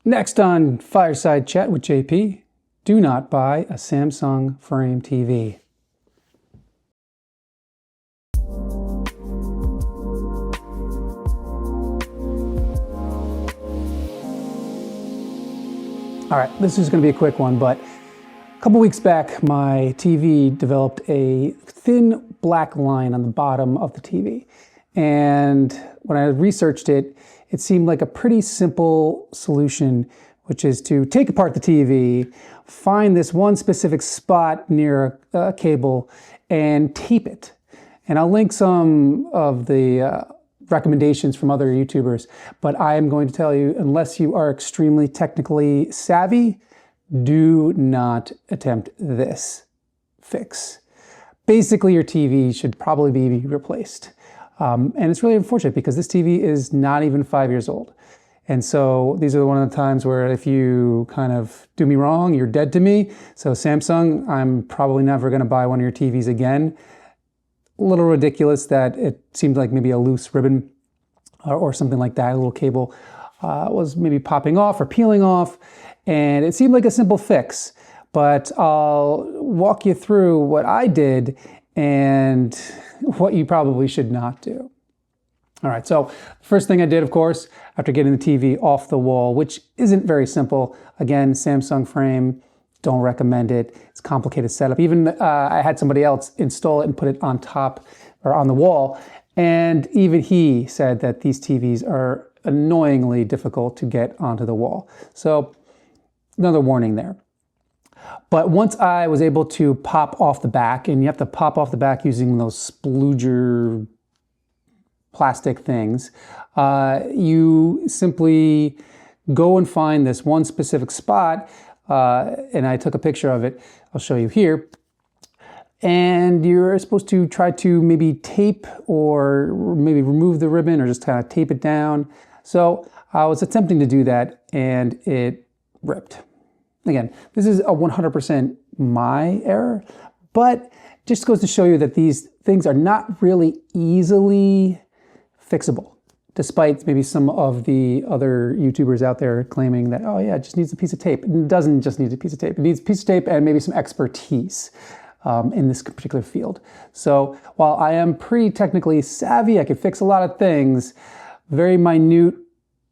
Next on Fireside Chat with JP, do not buy a Samsung Frame TV. All right, this is going to be a quick one, but a couple weeks back, my TV developed a thin black line on the bottom of the TV. And when I researched it, it seemed like a pretty simple solution, which is to take apart the TV, find this one specific spot near a cable, and tape it. And I'll link some of the recommendations from other YouTubers, but I am going to tell you, unless you are extremely technically savvy, do not attempt this fix. Basically, your TV should probably be replaced. And it's really unfortunate because this TV is not even 5 years old. And so these are one of the times where if you kind of do me wrong, you're dead to me. So Samsung, I'm probably never going to buy one of your TVs again. A little ridiculous that it seemed like maybe a loose ribbon or something like that, a little cable was maybe popping off or peeling off. And it seemed like a simple fix, but I'll walk you through what I did and what you probably should not do. All right, so first thing I did, of course, after getting the TV off the wall, which isn't very simple. Again, Samsung Frame, don't recommend it. It's a complicated setup. Even I had somebody else install it and put it on top or on the wall. And even he said that these TVs are annoyingly difficult to get onto the wall. So another warning there. But once I was able to pop off the back, and you have to pop off the back using those splooger plastic things, you simply go and find this one specific spot, and I took a picture of it. I'll show you here. And you're supposed to try to maybe tape or maybe remove the ribbon or just kind of tape it down. So I was attempting to do that and it ripped. Again, this is a 100% my error, but just goes to show you that these things are not really easily fixable, despite maybe some of the other YouTubers out there claiming that, oh yeah, it just needs a piece of tape. It doesn't just need a piece of tape. It needs a piece of tape and maybe some expertise in this particular field. So while I am pretty technically savvy, I can fix a lot of things, very minute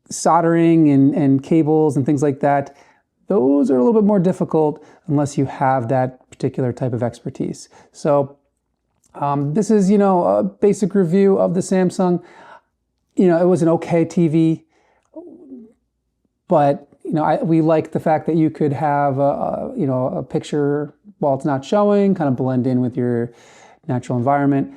soldering and cables and things like that, those are a little bit more difficult unless you have that particular type of expertise. So this is, a basic review of the Samsung. It was an okay TV, but we like the fact that you could have a picture while it's not showing, kind of blend in with your natural environment.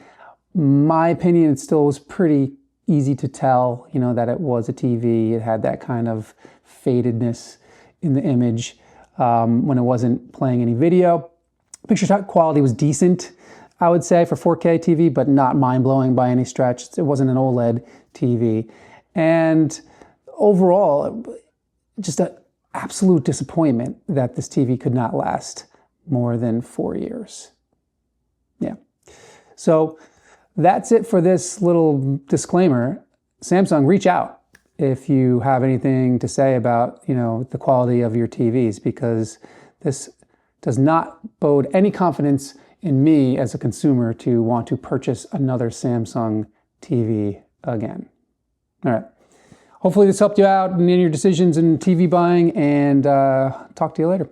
My opinion, it still was pretty easy to tell, that it was a TV. It had that kind of fadedness in the image when it wasn't playing any video. Picture quality was decent, I would say, for 4K TV, but not mind-blowing by any stretch. It wasn't an OLED TV. And overall, just an absolute disappointment that this TV could not last more than 4 years. Yeah. So that's it for this little disclaimer. Samsung, reach out if you have anything to say about, the quality of your TVs, because this does not bode any confidence in me as a consumer to want to purchase another Samsung TV again. All right. Hopefully this helped you out in your decisions in TV buying, and talk to you later.